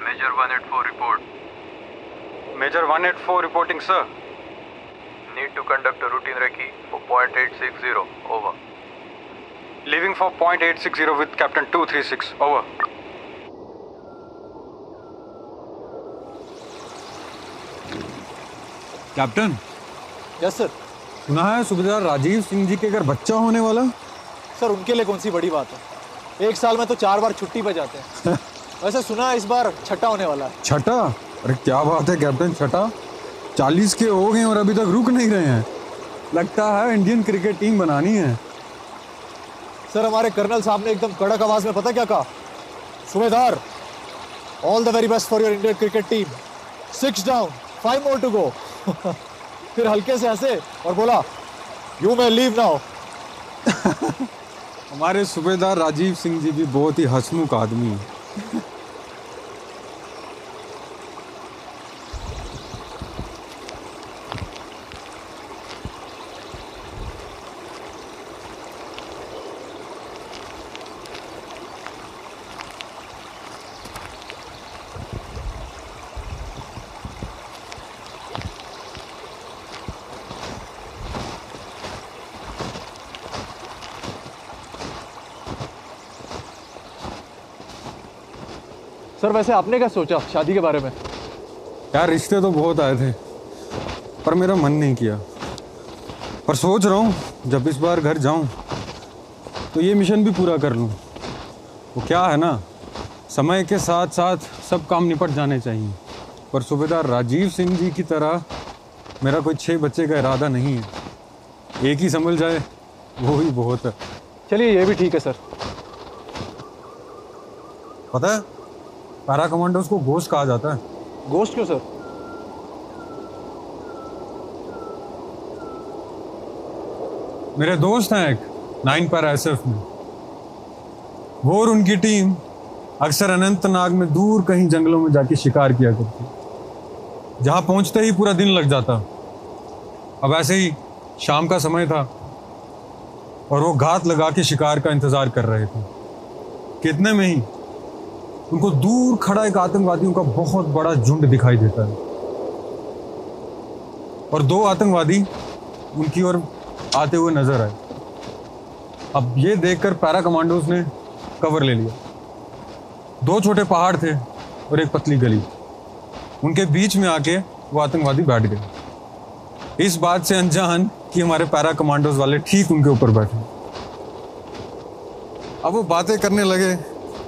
Major 184 report. Major 184 reporting, sir. Need to conduct a routine recce for .860. Over. Leaving for .860 with Captain 236. Over. Captain, yes sir. सुना है सूबेदार राजीव सिंह जी के घर बच्चा होने वाला। सर उनके लिए कौन सी बड़ी बात है, एक साल में तो 4 बार छुट्टी पे जाते हैं। वैसे सुना है इस बार छठा होने वाला है। छठा? अरे क्या बात है कैप्टन, छठा? 40 के हो गए और अभी तक रुक नहीं रहे हैं। लगता है इंडियन क्रिकेट टीम बनानी है। सर हमारे कर्नल साहब ने एकदम कड़क आवाज में पता क्या कहा, सूबेदार all the very best for your Indian cricket team, 6 down 5 more to go. फिर हल्के से हंसे और बोला यू मे लीव नाउ। हमारे सूबेदार राजीव सिंह जी भी बहुत ही हंसमुख आदमी है। सर वैसे आपने क्या सोचा शादी के बारे में? यार रिश्ते तो बहुत आए थे पर मेरा मन नहीं किया। पर सोच रहा हूँ जब इस बार घर जाऊँ तो ये मिशन भी पूरा कर लूँ। वो क्या है ना, समय के साथ साथ सब काम निपट जाने चाहिए। पर सूबेदार राजीव सिंह जी की तरह मेरा कोई 6 बच्चे का इरादा नहीं है। एक ही संभल जाए वो ही बहुत है। चलिए ये भी ठीक है सर। पता है पैरा कमांडोज को घोस्ट कहा जाता है। गोश्त क्यों सर? मेरे दोस्त हैं एक 9 पैरा SF में। वो और उनकी टीम अक्सर अनंतनाग में दूर कहीं जंगलों में जाके शिकार किया करती। जहां पहुंचते ही पूरा दिन लग जाता। अब ऐसे ही शाम का समय था और वो घात लगा के शिकार का इंतजार कर रहे थे। कितने में ही उनको दूर खड़ा एक आतंकवादियों का बहुत बड़ा झुंड दिखाई देता है और 2 आतंकवादी उनकी ओर आते हुए नजर आए। अब ये देखकर पैरा कमांडोज ने कवर ले लिया। 2 छोटे पहाड़ थे और एक पतली गली। उनके बीच में आके वो आतंकवादी बैठ गए, इस बात से अनजान कि हमारे पैरा कमांडोज वाले ठीक उनके ऊपर बैठे। अब वो बातें करने लगे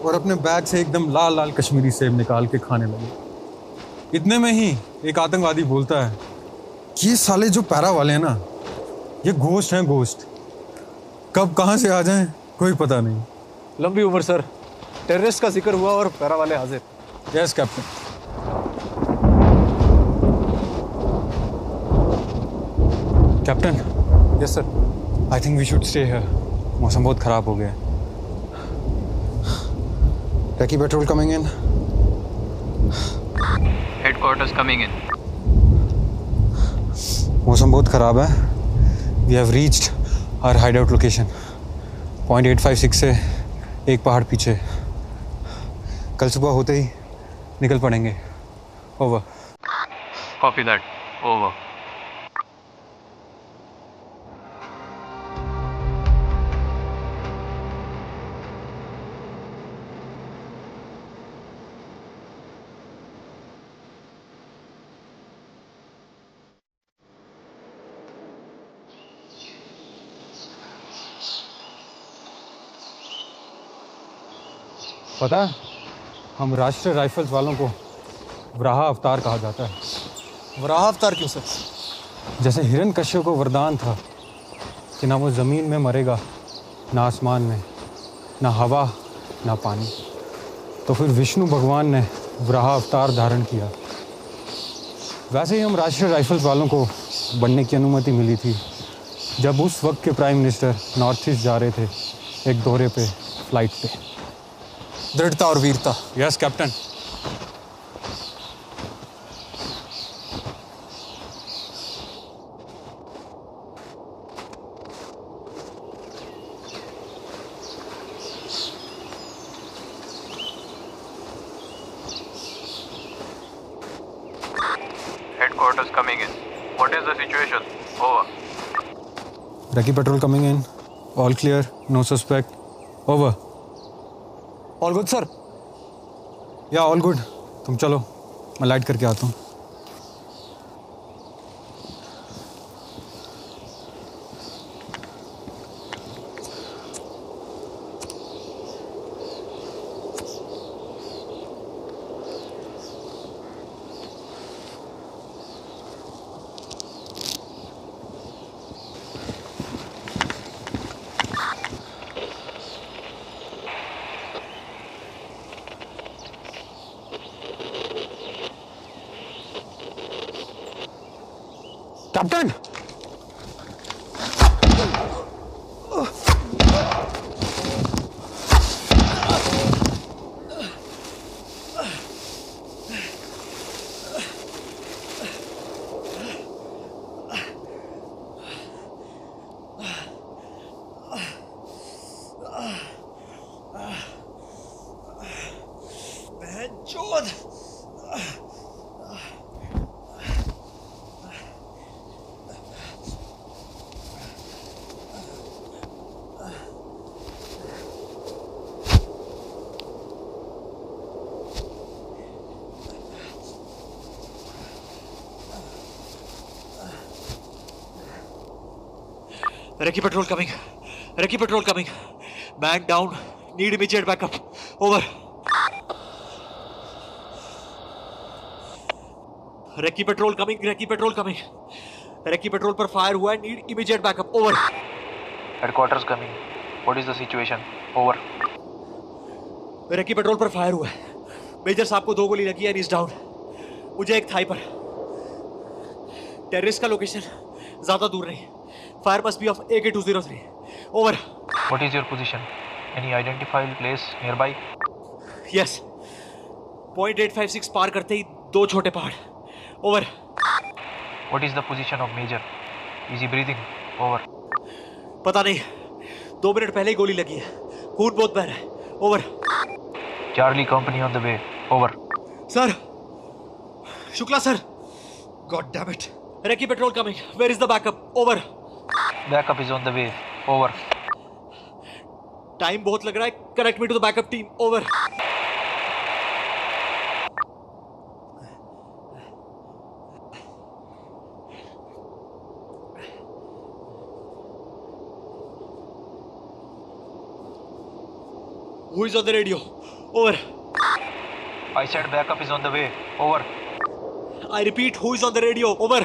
और अपने बैग से एकदम लाल लाल कश्मीरी सेब निकाल के खाने लगे। इतने में ही एक आतंकवादी बोलता है कि ये साले जो पैरा वाले हैं ना, ये घोस्ट हैं, घोस्ट। कब कहाँ से आ जाएं कोई पता नहीं। लंबी उम्र सर, टेररिस्ट का जिक्र हुआ और पैरा वाले हाजिर। Yes captain. Captain. Yes sir. I think we should stay here. मौसम बहुत खराब हो गया। Recce patrol coming in. Headquarters coming in. मौसम बहुत खराब है। We have reached our hideout location. .856 से एक पहाड़ पीछे। कल सुबह होते ही निकल पड़ेंगे। Over. Copy that. Over. पता है हम राष्ट्रीय राइफल्स वालों को वराह अवतार कहा जाता है। वराह अवतार क्यों सर? जैसे हिरण्यकश्यप को वरदान था कि ना वो ज़मीन में मरेगा, ना आसमान में, ना हवा, ना पानी, तो फिर विष्णु भगवान ने वराह अवतार धारण किया। वैसे ही हम राष्ट्रीय राइफल्स वालों को बनने की अनुमति मिली थी जब उस वक्त के प्राइम मिनिस्टर नॉर्थ ईस्ट जा रहे थे एक दौरे पे, फ्लाइट पे। दृढ़ता और वीरता। Yes captain. Headquarters coming in. What is the situation? Over. Recce patrol coming in. All clear. No suspect. Over. All good, sir? Yeah, all good. तुम चलो, मैं लाइट करके आता हूँ. Captain Recce patrol coming. Recce patrol coming. Man down. Need immediate backup. Over. Recce patrol coming. Recce patrol coming. Recce patrol पर fire हुआ है. Need immediate backup. Over. Headquarters coming. What is the situation? Over. Recce patrol पर fire हुआ है. Major साहब को 2 गोली लगी है. He's down. मुझे एक थाई पर. टेररिस्ट का लोकेशन ज्यादा दूर नहीं. Fire must be of AK-203. Over. What is your position? Any identifiable place nearby? Yes. .856 पार करते ही 2 छोटे पहाड़. Over. What is the position of Major? Is he breathing? Over. पता नहीं. 2 मिनट पहले ही गोली लगी है. खून बहुत बह रहा है. Over. Charlie company on the way. Over. Sir. Shukla sir. God damn it. Recce patrol coming. Where is the backup? Over. Backup is on the way. Over. Time बहुत लग रहा है. Connect me to the backup team. Over. Who is on the radio? Over. I said backup is on the way. Over. I repeat, who is on the radio? Over.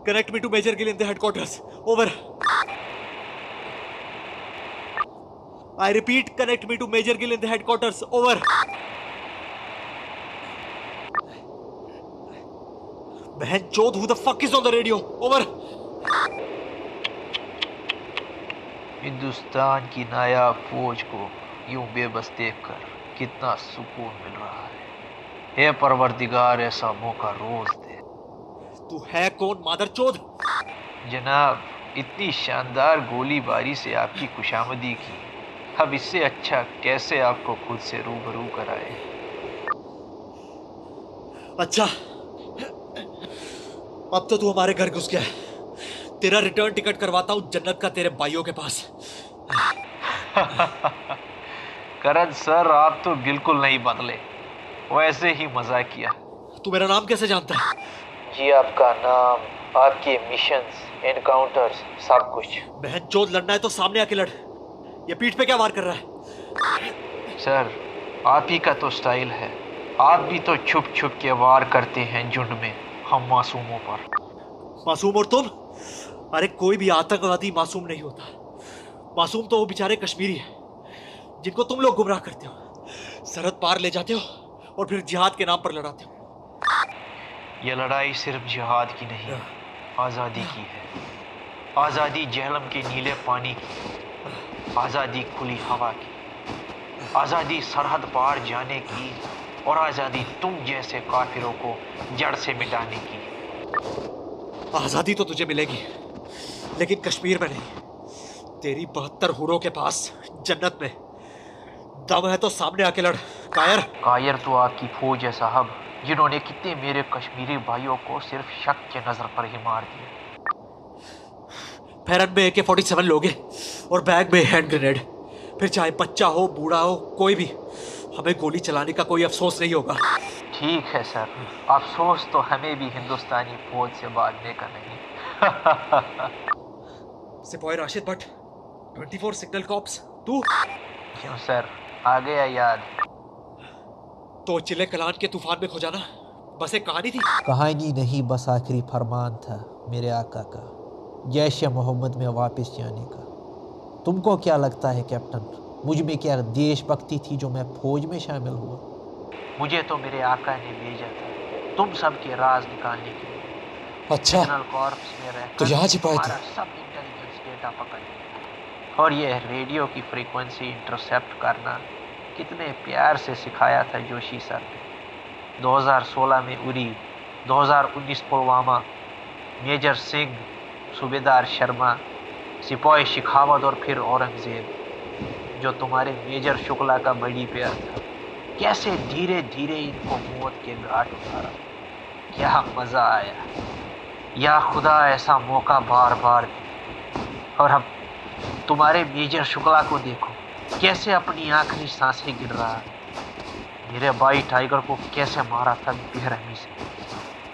Connect me to Major Gill in the headquarters. Over. I repeat, connect me to Major Gill in the headquarters. Over. बहन चोद, who the fuck is on the radio? Over. Hindustan की नायाब फौज को यूं बेबस देखकर कितना सुकून मिल रहा है. हे परवरदिगार, ऐसा मौका रोज दे. तू है कौन मादरचोद? जनाब, इतनी शानदार गोलीबारी से आपकी खुशामदी की. अब इससे अच्छा कैसे आपको खुद से रूबरू कराए. अच्छा, अब तो तू हमारे घर घुस गया है. तेरा रिटर्न टिकट करवाता हूँ जन्नत का तेरे भाइयों के पास. करण सर, आप तो बिल्कुल नहीं बदले. वैसे ही मजाक किया. तू मेरा नाम कैसे जानता है? जी, आपका नाम, आपके मिशंस, एनकाउंटर्स, सब कुछ. बहन चोद, लड़ना है तो सामने आके लड़. ये पीठ पे क्या वार कर रहा है? सर, आप ही का तो स्टाइल है. आप भी तो छुप छुप के वार करते हैं झुंड में हम मासूमों पर. मासूम और तुम? अरे कोई भी आतंकवादी मासूम नहीं होता. मासूम तो वो बेचारे कश्मीरी हैं जिनको तुम लोग गुमराह करते हो, सरहद पार ले जाते हो और फिर जिहाद के नाम पर लड़ाते हो. ये लड़ाई सिर्फ जिहाद की नहीं, आज़ादी की है. आज़ादी जहलम के नीले पानी की, आज़ादी खुली हवा की, आज़ादी सरहद पार जाने की, और आज़ादी तुम जैसे काफिरों को जड़ से मिटाने की. आज़ादी तो तुझे मिलेगी, लेकिन कश्मीर में नहीं. तेरी 72 हुरों के पास जन्नत में. दम है तो सामने आके लड़. कायर। कायर तो आपकी फौज है साहब, जिन्होंने कितने मेरे कश्मीरी भाइयों को सिर्फ शक के नजर पर ही मार दिया। पैरन में AK-47 लोगे और बैग में हैंड ग्रेनेड, फिर चाहे बच्चा हो बूढ़ा हो कोई भी, हमें गोली चलाने का कोई अफसोस नहीं होगा। ठीक है सर, अफसोस तो हमें भी हिंदुस्तानी फौज से भागने का नहीं। सिपाही राशिद भट्ट, 24 सिग्नल कॉप्स, तू? क्यों सर, आ गया याद? तो चिले कलान के तूफान में खो जाना बस एक कहानी थी? कहानी नहीं, बस आखिरी फरमान था मेरे आका का, जैश मोहम्मद में वापस जाने का। तुमको क्या लगता है कैप्टन, मुझ में क्या देशभक्ति थी जो मैं फौज में शामिल हुआ? मुझे तो मेरे आका ने भेजा था तुम सब के राज निकालने के लिए। अच्छा, सिग्नल कॉर्प्स में रहकर तो यहाँ छिपाए थे? हमारा सब इंटेलिजेंस डेटा पकड़ लिया और ये रेडियो की फ्रीक्वेंसी इंटरसेप्ट करना कितने प्यार से सिखाया था जोशी सर ने। 2016 में उरी, 2019 पुलवामा, मेजर सिंह, सूबेदार शर्मा, सिपाही शेखावत और फिर औरंगजेब, जो तुम्हारे मेजर शुक्ला का बड़ी प्यार था, कैसे धीरे धीरे इनको मौत के घाट उतारा। क्या मजा आया, या खुदा ऐसा मौका बार बार दे। और अब तुम्हारे मेजर शुक्ला को देखो, कैसे अपनी आखिरी सांसें गिर रहा है। मेरे भाई टाइगर को कैसे मारा था बेरहमी से।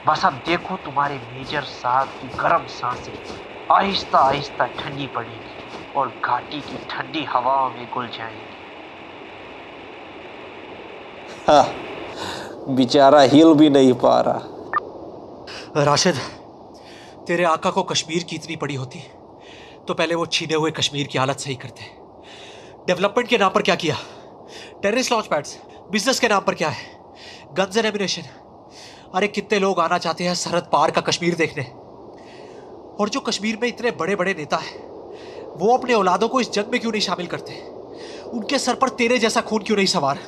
बस अब देखो तुम्हारे मेजर साहब की गर्म सांसें आहिस्ता आहिस्ता ठंडी पड़ेगी और घाटी की ठंडी हवाओं में घुल जाएंगी। बेचारा हिल भी नहीं पा रहा। राशिद, तेरे आका को कश्मीर की इतनी पड़ी होती तो पहले वो छीने हुए कश्मीर की हालत सही करते। डेवलपमेंट के नाम पर क्या किया? Terrorist launch pads. बिजनेस के नाम पर क्या है? Guns and ammunition. अरे कितने लोग आना चाहते हैं सरहद पार का कश्मीर देखने, और जो कश्मीर में इतने बड़े बड़े नेता हैं वो अपने औलादों को इस जंग में क्यों नहीं शामिल करते? उनके सर पर तेरे जैसा खून क्यों नहीं सवार?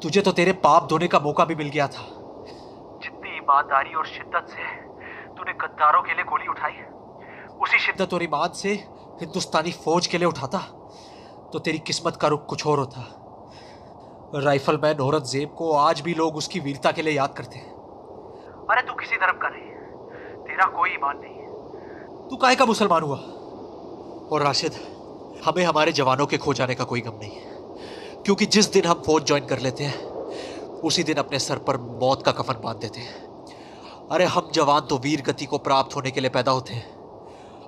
तुझे तो तेरे पाप धोने का मौका भी मिल गया था। जितनी ईमानदारी और शिद्दत से तूने गद्दारों के लिए गोली उठाई, उसी शिद्दत और ईमान से हिंदुस्तानी फौज के लिए उठाता तो तेरी किस्मत का रुख कुछ और होता। राइफलमैन औरंगजेब को आज भी लोग उसकी वीरता के लिए याद करते हैं। अरे तू किसी धर्म का नहीं, तेरा कोई ईमान नहीं, तू काहे का मुसलमान हुआ? और राशिद, हमें हमारे जवानों के खो जाने का कोई गम नहीं है, क्योंकि जिस दिन हम फौज ज्वाइन कर लेते हैं उसी दिन अपने सर पर मौत का कफन बांध देते हैं। अरे हम जवान तो वीर गति को प्राप्त होने के लिए पैदा होते हैं।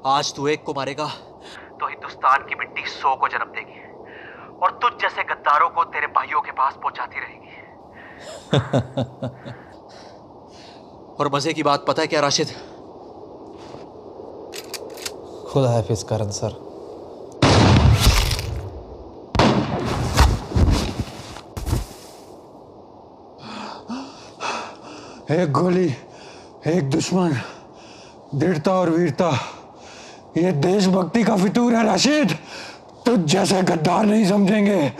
आज तू एक को मारेगा तो हिंदुस्तान की मिट्टी 100 को जन्म देगी, और तुझ जैसे गद्दारों को तेरे भाइयों के पास पहुंचाती रहेगी। और मजे की बात पता है क्या राशिद? खुदा हाफिज करन सर। एक गोली, एक दुश्मन, दृढ़ता और वीरता, ये देशभक्ति का फितूर है राशिद। तुझ जैसे गद्दार नहीं समझेंगे।